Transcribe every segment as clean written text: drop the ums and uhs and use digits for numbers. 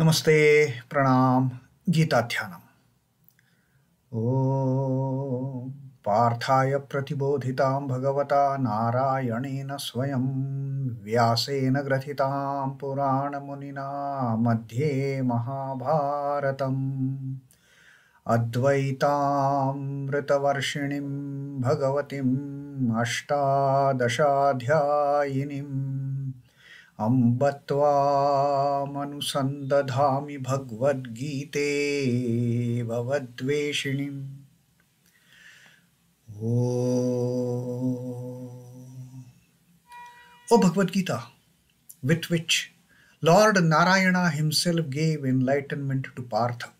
Namaste, Pranam, Gita Dhyanam. Om Parthaya Pratibodhitam Bhagavata Narayanena Swayam Vyasena Grathitam Purana Munina Madhye Mahabharatam Advaitam Ritavarshinim Bhagavatim Ashtadashadhyayinim Ambatva manusandadhami Bhagavad Gite Bhavadveshinim. O Bhagavad Gita, with which Lord Narayana himself gave enlightenment to Partha,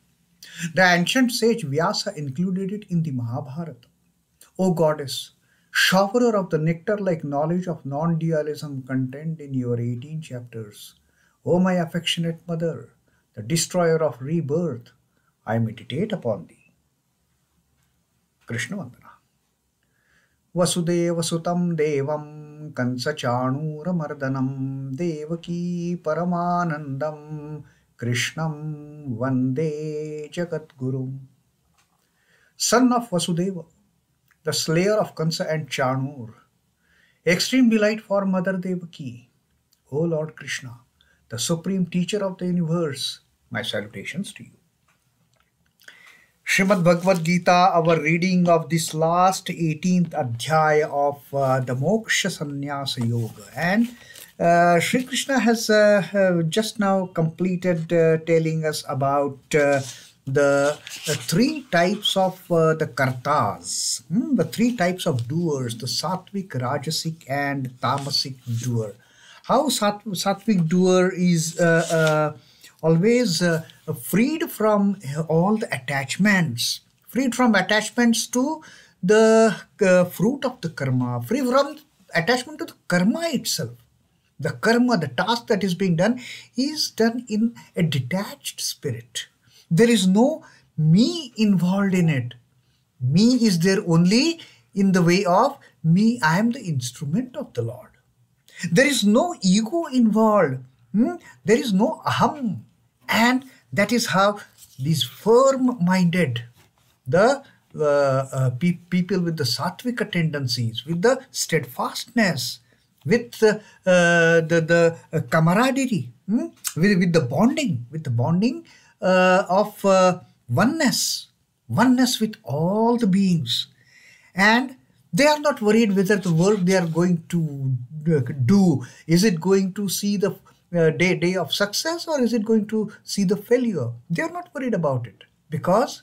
the ancient sage Vyasa included it in the Mahabharata. O Goddess, showerer of the nectar-like knowledge of non-dualism contained in your 18 chapters, O my affectionate mother, the destroyer of rebirth, I meditate upon thee. Krishna Vandana. Vasudeva Sutam Devam Kansa Chanura Mardanam Devaki Paramanandam Krishnam Vande Jagat Guru. Son of Vasudeva, the slayer of Kansa and Chanur, extreme delight for Mother Devaki, O Lord Krishna, the supreme teacher of the universe, my salutations to you. Srimad Bhagavad Gita, our reading of this last 18th adhyaya of the Moksha Sannyasa Yoga. And Sri Krishna has just now completed telling us about the three types of the kartas, the three types of doers, the sattvic, rajasic and tamasic doer. How sattvic doer is always freed from all the attachments, freed from attachments to the fruit of the karma, free from attachment to the karma itself. The karma, the task that is being done, is done in a detached spirit. There is no me involved in it. Me is there only in the way of me, I am the instrument of the Lord. There is no ego involved. There is no aham. And that is how these firm-minded, the people with the sattvika tendencies, with the steadfastness, with the camaraderie, with the bonding of oneness with all the beings. And they are not worried whether the work they are going to do, is it going to see the day of success or is it going to see the failure? They are not worried about it because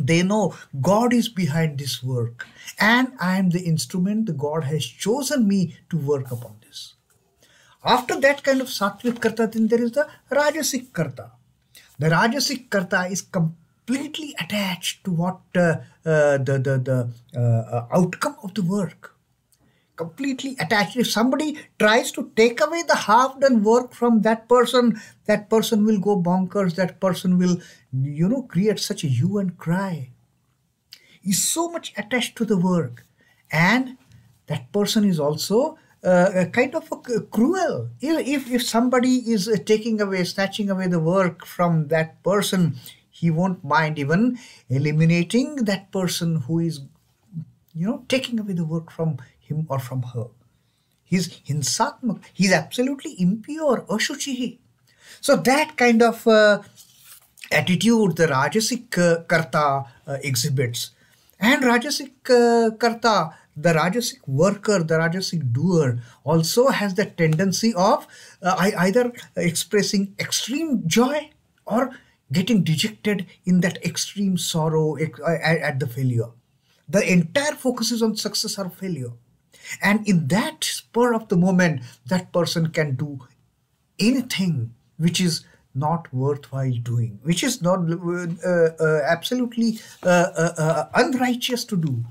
they know God is behind this work and I am the instrument the God has chosen me to work upon this. After that kind of sattvic karta, then there is the rajasic karta. The rajasic karta is completely attached to what the outcome of the work. Completely attached. If somebody tries to take away the half-done work from that person will go bonkers. That person will, create such a hue and cry. He's so much attached to the work, and that person is also kind of cruel. If somebody is snatching away the work from that person, he won't mind even eliminating that person who is, taking away the work from him or from her. He's hinsatmak. He's absolutely impure, ashuchihi. So that kind of attitude the rajasic karta exhibits. And rajasic karta, the rajasic worker, the rajasic doer also has the tendency of either expressing extreme joy or getting dejected in that extreme sorrow at the failure. The entire focus is on success or failure. And in that spur of the moment, that person can do anything which is not worthwhile doing, which is not absolutely unrighteous to do.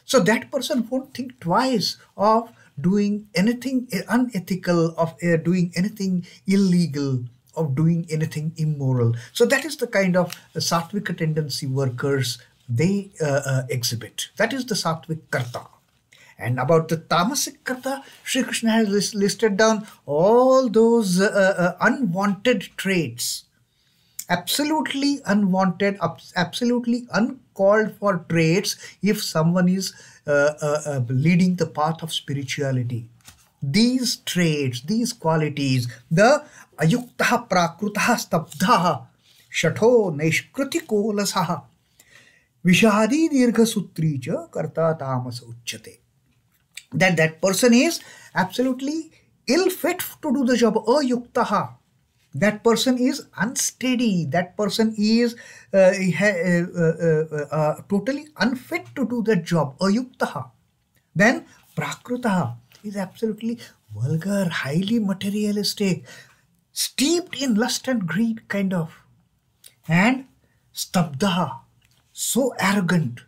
So that person won't think twice of doing anything unethical, of doing anything illegal, of doing anything immoral. So that is the kind of sattvika tendency workers they exhibit. That is the sattvic karta. And about the tamasic karta, Sri Krishna has listed down all those unwanted traits absolutely unwanted, absolutely uncalled for traits if someone is leading the path of spirituality. These traits, these qualities, the ayuktaha prakrutaha stabdhaha shatho naishkritiko lasaha vishadi dirgha sutri cha karta tamasa uchyate, that person is absolutely ill fit to do the job. Ayuktaha, that person is unsteady, that person is totally unfit to do that job. Ayuktaha. Then prakrutaha is absolutely vulgar, highly materialistic, steeped in lust and greed kind of. And stabdaha, so arrogant,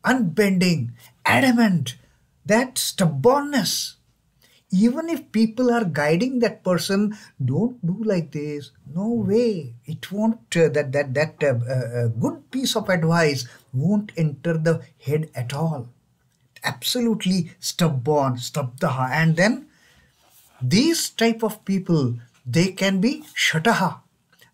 unbending, adamant, that stubbornness. Even if people are guiding that person, don't do like this, no way, it won't, good piece of advice won't enter the head at all. Absolutely stubborn, stabdaha. And then these type of people, they can be shataha.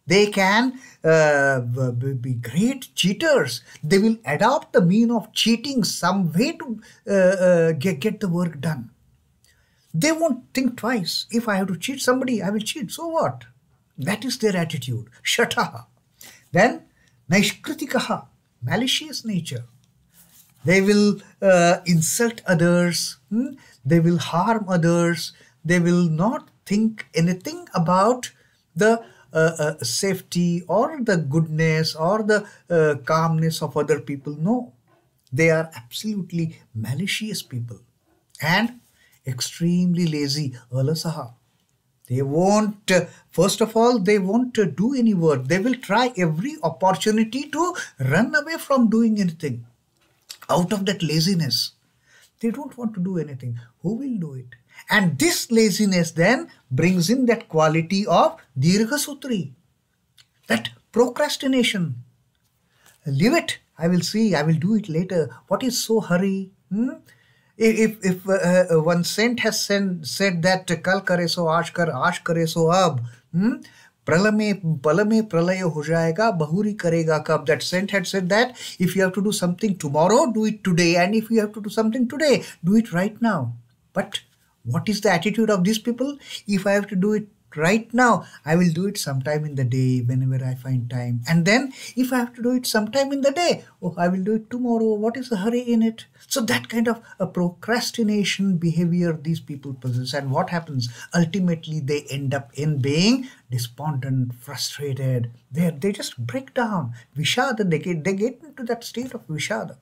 They can be great cheaters. They will adopt the mean of cheating some way to get the work done. They won't think twice. If I have to cheat somebody, I will cheat. So what? That is their attitude. Shataha. Then naishkritikaha, malicious nature. They will insult others. They will harm others. They will not think anything about the safety or the goodness or the calmness of other people. No, they are absolutely malicious people and extremely lazy. Alasaha. They won't, first of all, they won't do any work. They will try every opportunity to run away from doing anything. Out of that laziness, they don't want to do anything. Who will do it? And this laziness then brings in that quality of dirgha sutri, that procrastination. Leave it. I will see. I will do it later. What is so hurry? If one saint has said that kal kare so aaj kare so ab, pal mein pralaya ho jayega, bahuri karega kab. That saint had said that if you have to do something tomorrow, do it today. And if you have to do something today, do it right now. But what is the attitude of these people? If I have to do it right now, I will do it sometime in the day, whenever I find time. And then if I have to do it sometime in the day, oh, I will do it tomorrow. What is the hurry in it? So that kind of a procrastination behavior these people possess. And what happens? Ultimately, they end up in being despondent, frustrated. They just break down. Vishada, they get into that state of vishada.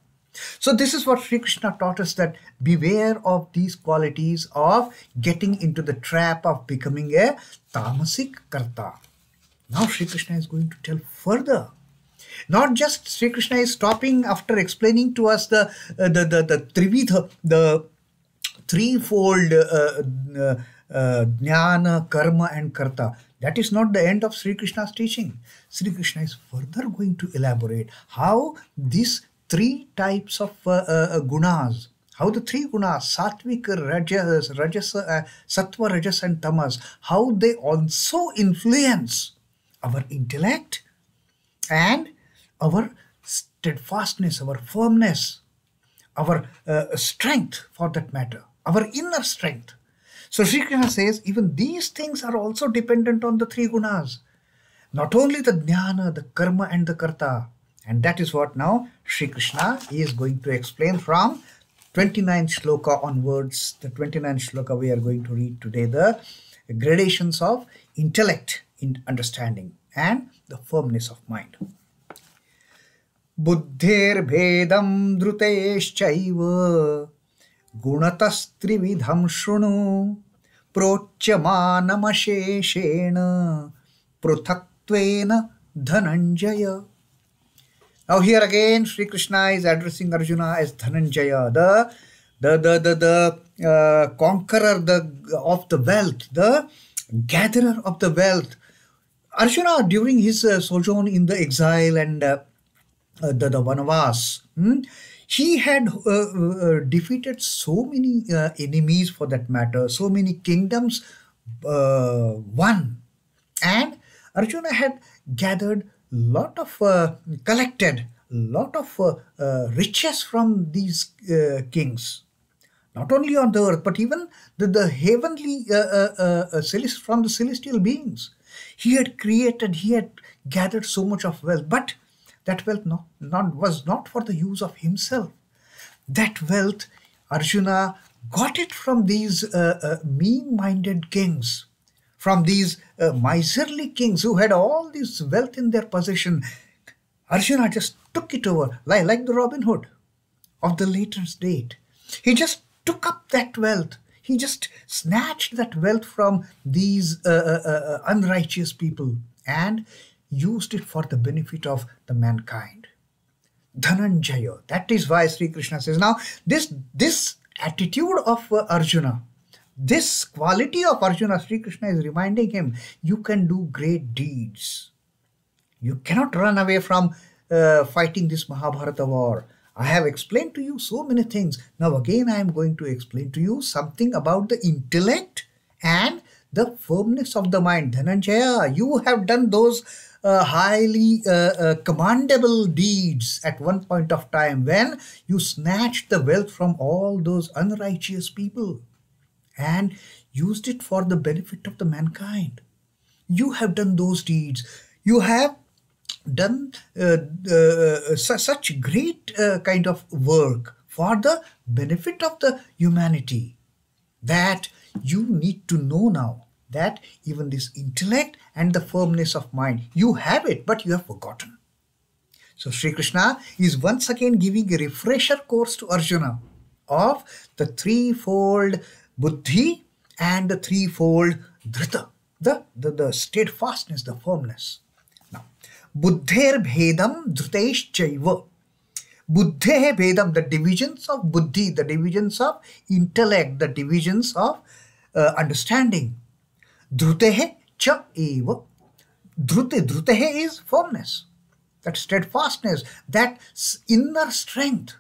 So this is what Sri Krishna taught us, that beware of these qualities of getting into the trap of becoming a tamasic karta. Now Sri Krishna is going to tell further. Not just Sri Krishna is stopping after explaining to us the tri-vidhaṁ, the threefold jnana, karma and karta. That is not the end of Sri Krishna's teaching. Sri Krishna is further going to elaborate how these three types of gunas, how the three gunas, sattvic, rajas, sattva, rajas and tamas, how they also influence our intellect and our steadfastness, our firmness, our strength for that matter, our inner strength. So Sri Krishna says even these things are also dependent on the three gunas. Not only the jnana, the karma and the karta. And that is what now Sri Krishna is going to explain from 29th shloka onwards. The 29th shloka we are going to read today, the gradations of intellect in understanding and the firmness of mind. Buddher bhedaṁ dhṛiteśh chaiva guṇatas tri-vidhaṁ śhṛiṇu prochyamānam aśheṣheṇa pṛithaktvena Dhannanjaya. Now here again Sri Krishna is addressing Arjuna as Dhannanjaya, the conqueror of the wealth, the gatherer of the wealth. Arjuna, during his sojourn in the exile and the vanavas, he had defeated so many enemies for that matter, so many kingdoms won. And Arjuna had gathered collected lot of riches from these kings, not only on the earth, but even the heavenly from the celestial beings. He had gathered so much of wealth, but that wealth was not for the use of himself. That wealth, Arjuna got it from these mean-minded kings, from these miserly kings who had all this wealth in their possession. Arjuna just took it over, like the Robin Hood of the later date. He just took up that wealth. He just snatched that wealth from these unrighteous people and used it for the benefit of the mankind. Dhannanjaya. That is why Sri Krishna says, now this attitude of Arjuna, this quality of Arjuna, Sri Krishna is reminding him, you can do great deeds. You cannot run away from fighting this Mahabharata war. I have explained to you so many things. Now again I am going to explain to you something about the intellect and the firmness of the mind. Dhannanjaya, you have done those highly commendable deeds at one point of time when you snatched the wealth from all those unrighteous people and used it for the benefit of the mankind. You have done those deeds. You have done such great kind of work for the benefit of the humanity that you need to know now that even this intellect and the firmness of mind, you have it, but you have forgotten. So Sri Krishna is once again giving a refresher course to Arjuna of the threefold buddhi and the threefold dhrita, the steadfastness, the firmness. Now, buddher bhedaṁ dhṛiteśh chaiva. Buddhe bhedaṁ, the divisions of buddhi, the divisions of intellect, the divisions of understanding. Dhṛiteśh cha eva. Dhṛiteśh is firmness, that steadfastness, that inner strength.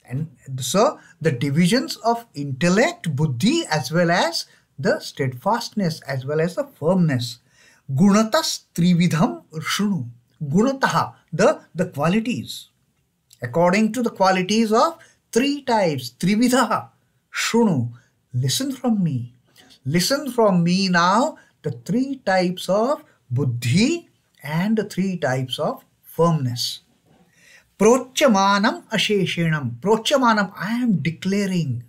And so the divisions of intellect, buddhi, as well as the steadfastness, as well as the firmness. Guṇatas tri-vidhaṁ śhṛiṇu. Guṇataha, the qualities. According to the qualities of three types, tri-vidhaṁ, śhṛiṇu. Listen from me. Listen from me now, the three types of buddhi and the three types of firmness. Prochyamānam aśheṣheṇam. Prochyamānam, I am declaring.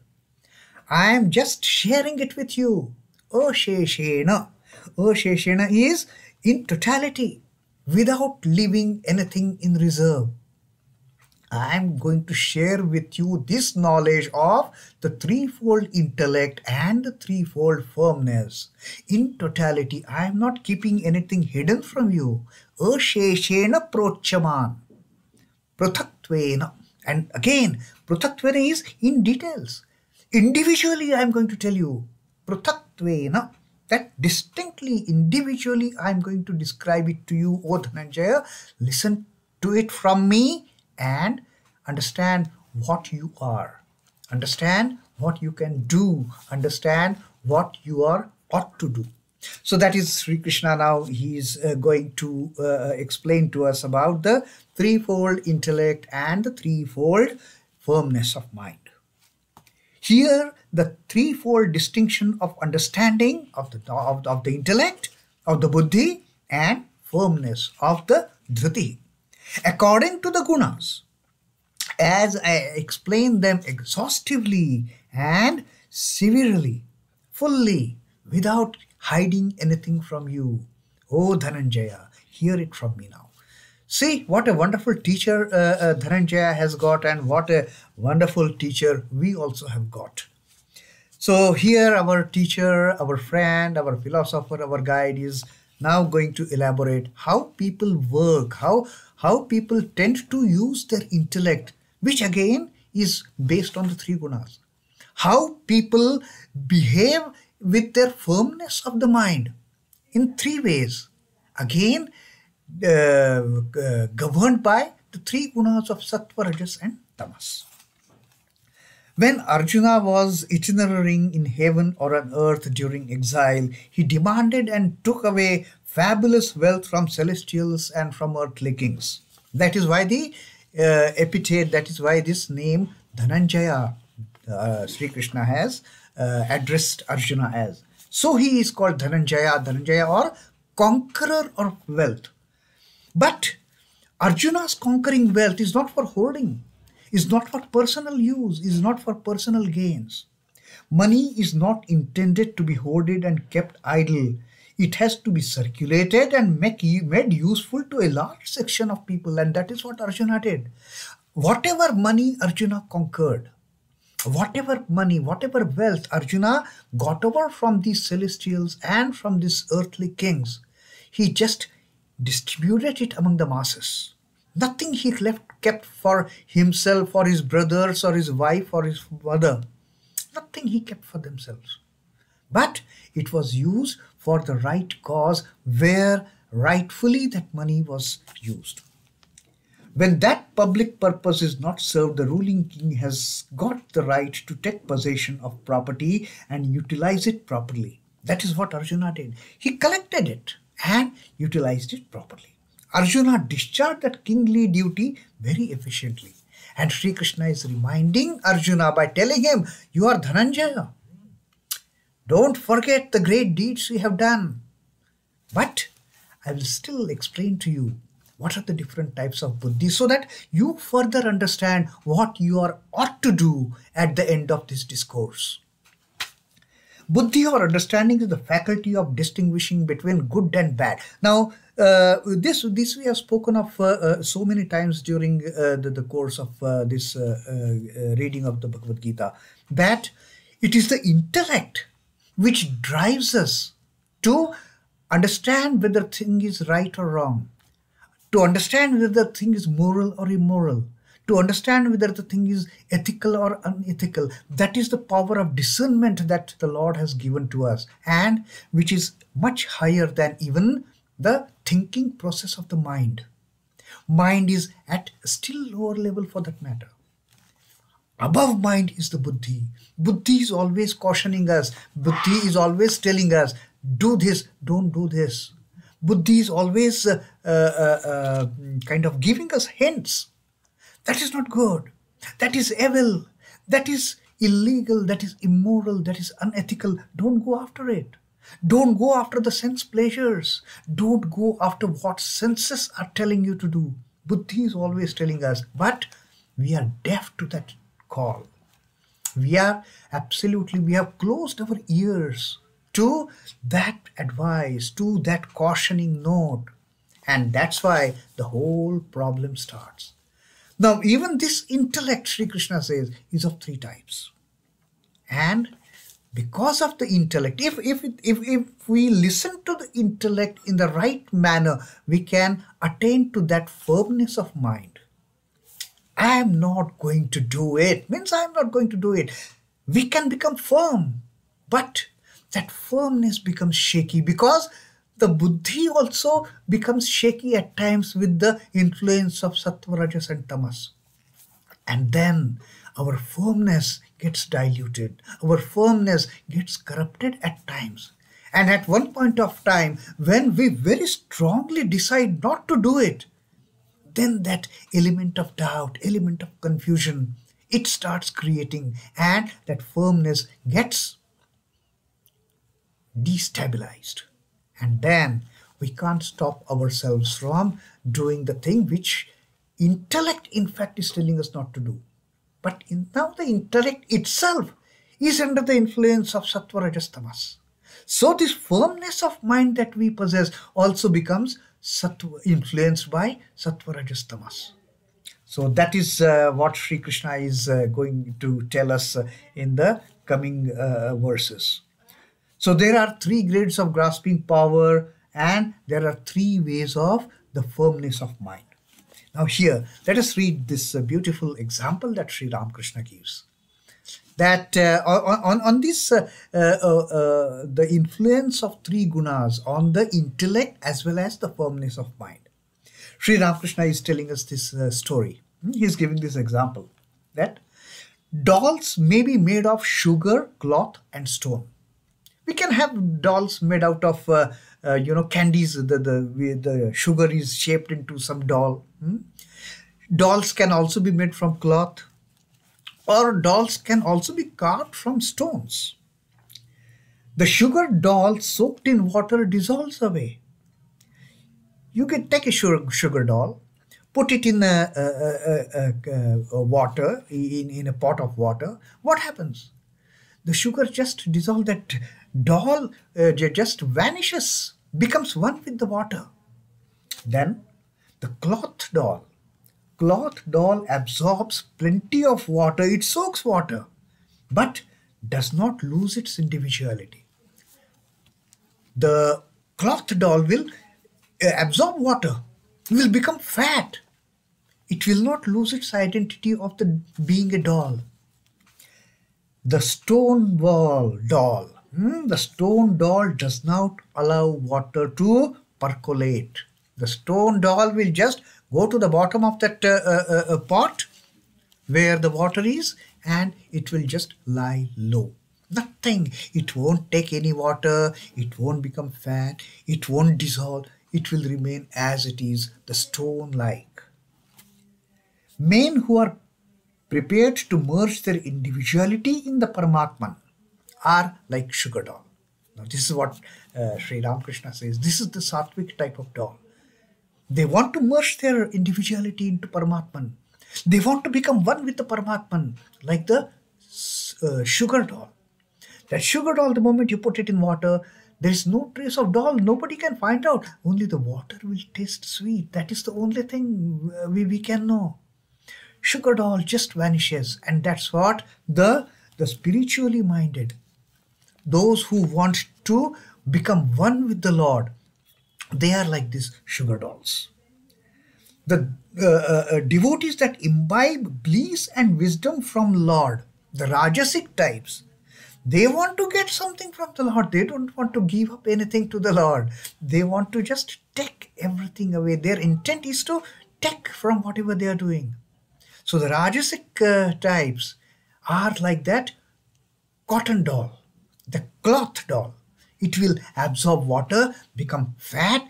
I am just sharing it with you. Aśheṣheṇa. Aśheṣheṇa is in totality, without leaving anything in reserve. I am going to share with you this knowledge of the threefold intellect and the threefold firmness. In totality, I am not keeping anything hidden from you. Aśheṣheṇa prochyamānam. Pṛithaktvena. And again, pṛithaktvena is in details. Individually, I am going to tell you. Pṛithaktvena. That distinctly, individually, I am going to describe it to you, O Dhannanjaya. Listen to it from me and understand what you are. Understand what you can do. Understand what you ought to do. So that is Sri Krishna now. He is going to explain to us about the threefold intellect and the threefold firmness of mind. Here, the threefold distinction of understanding of the intellect, of the buddhi, and firmness of the dhriti. According to the gunas, as I explain them exhaustively and severely, fully, without hiding anything from you. Oh Dhannanjaya, hear it from me now. See what a wonderful teacher Dhannanjaya has got, and what a wonderful teacher we also have got. So here our teacher, our friend, our philosopher, our guide is now going to elaborate how people work, how people tend to use their intellect, which again is based on the three gunas. How people behave with their firmness of the mind in three ways. Again, governed by the three gunas of sattva, rajas and tamas. When Arjuna was itinerating in heaven or on earth during exile, he demanded and took away fabulous wealth from celestials and from earthly kings. That is why the epithet, that is why this name Dhannanjaya, Sri Krishna has addressed Arjuna as. So he is called Dhannanjaya or conqueror of wealth. But Arjuna's conquering wealth is not for holding, is not for personal use, is not for personal gains. Money is not intended to be hoarded and kept idle. It has to be circulated and made useful to a large section of people, and that is what Arjuna did. Whatever money Arjuna conquered, whatever money, whatever wealth Arjuna got over from these celestials and from these earthly kings, he just distributed it among the masses. Nothing he kept for himself or his brothers or his wife or his mother. Nothing he kept for themselves. But it was used for the right cause where rightfully that money was used. When that public purpose is not served, the ruling king has got the right to take possession of property and utilize it properly. That is what Arjuna did. He collected it and utilized it properly. Arjuna discharged that kingly duty very efficiently. And Sri Krishna is reminding Arjuna by telling him, you are Dhannanjaya. Don't forget the great deeds you have done. But I will still explain to you what are the different types of buddhi so that you further understand what you ought to do at the end of this discourse. Buddhi or understanding is the faculty of distinguishing between good and bad. Now, this we have spoken of so many times during the course of this reading of the Bhagavad Gita, that it is the intellect which drives us to understand whether a thing is right or wrong, to understand whether the thing is moral or immoral, to understand whether the thing is ethical or unethical. That is the power of discernment that the Lord has given to us, and which is much higher than even the thinking process of the mind. Mind is at a still lower level for that matter. Above mind is the buddhi. Buddhi is always cautioning us. Buddhi is always telling us, do this, don't do this. Buddhi is always kind of giving us hints. That is not good. That is evil. That is illegal. That is immoral. That is unethical. Don't go after it. Don't go after the sense pleasures. Don't go after what senses are telling you to do. Buddhi is always telling us, but we are deaf to that call. We have closed our ears to that advice, to that cautioning note. And that's why the whole problem starts. Now, even this intellect, Sri Krishna says, is of three types. And because of the intellect, if we listen to the intellect in the right manner, we can attain to that firmness of mind. I am not going to do it, means I am not going to do it. We can become firm, but that firmness becomes shaky because the buddhi also becomes shaky at times with the influence of sattva, rajas and tamas. And then our firmness gets diluted. Our firmness gets corrupted at times. And at one point of time, when we very strongly decide not to do it, then that element of doubt, element of confusion, it starts creating, and that firmness gets destabilized. And then we can't stop ourselves from doing the thing which intellect in fact is telling us not to do. But now the intellect itself is under the influence of sattva, rajas, tamas. So this firmness of mind that we possess also becomes influenced by sattva, rajas, tamas. So that is what Sri Krishna is going to tell us in the coming verses. So there are three grades of grasping power, and there are three ways of the firmness of mind. Now here, let us read this beautiful example that Sri Ramakrishna gives. That on this, the influence of three gunas on the intellect as well as the firmness of mind. Sri Ramakrishna is telling us this story. He is giving this example that Dolls may be made of sugar, cloth, and stone. We can have dolls made out of candies. The sugar is shaped into some doll. Dolls can also be made from cloth, or dolls can also be carved from stones. The sugar doll soaked in water dissolves away. You can take a sugar doll, put it in water, in a pot of water. What happens? The sugar just dissolves. That doll just vanishes, becomes one with the water. Then the cloth doll absorbs plenty of water. It soaks water, but does not lose its individuality. The cloth doll will absorb water, will become fat. It will not lose its identity of being a doll. The stone doll does not allow water to percolate. The stone doll will just go to the bottom of that pot where the water is, and it will just lie low. Nothing. It won't take any water. It won't become fat. It won't dissolve. It will remain as it is, the stone-like. Men who are prepared to merge their individuality in the Paramatman are like sugar doll. Now this is what Sri Ramakrishna says. This is the sattvic type of doll. They want to merge their individuality into Paramatman. They want to become one with the Paramatman, like the sugar doll. That sugar doll, the moment you put it in water, there is no trace of doll. Nobody can find out. Only the water will taste sweet. That is the only thing we can know. Sugar doll just vanishes, and that's what the spiritually minded, those who want to become one with the Lord, they are like these sugar dolls. The devotees that imbibe bliss and wisdom from Lord, the Rajasic types, they want to get something from the Lord. They don't want to give up anything to the Lord. They want to just take everything away. Their intent is to take from whatever they are doing. So the Rajasic types are like that cotton doll, the cloth doll. It will absorb water, become fat,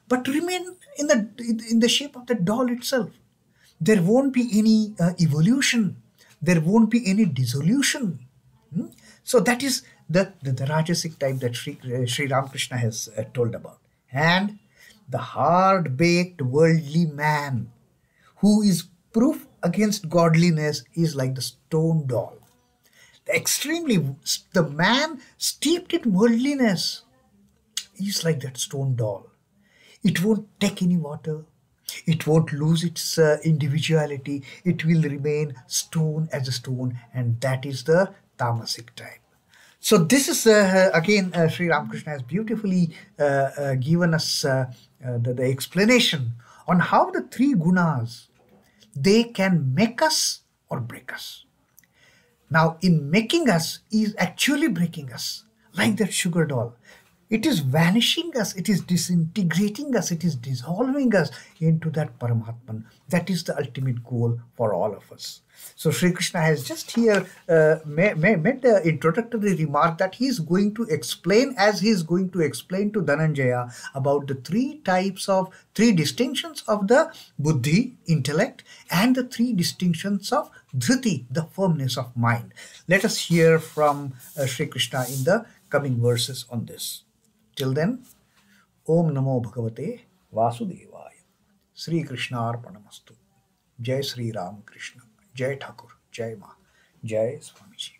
but remain in the shape of the doll itself. There won't be any evolution. There won't be any dissolution. So that is the Rajasic type that Sri Ramakrishna has told about. And the hard-baked worldly man who is proof against godliness is like the stone doll. The man steeped in worldliness is like that stone doll. It won't take any water. It won't lose its individuality. It will remain stone as a stone, and that is the tamasic type. So this is again Sri Ramakrishna has beautifully given us the explanation on how the three gunas, they can make us or break us. Now in making us is actually breaking us, like that sugar doll. It is vanishing us, it is disintegrating us, it is dissolving us into that Paramatman. That is the ultimate goal for all of us. So Sri Krishna has just here made the introductory remark that he is going to explain, as he is going to explain to Dhannanjaya, about the three distinctions of the buddhi, intellect, and the three distinctions of dhriti, the firmness of mind. Let us hear from Sri Krishna in the coming verses on this. Till then, Om Namo Bhagavate Vasudevaya. Sri Krishna Arpanamastu. Jai Sri Ram Krishna. Jai Thakur. Jai Ma. Jai Swami Ji.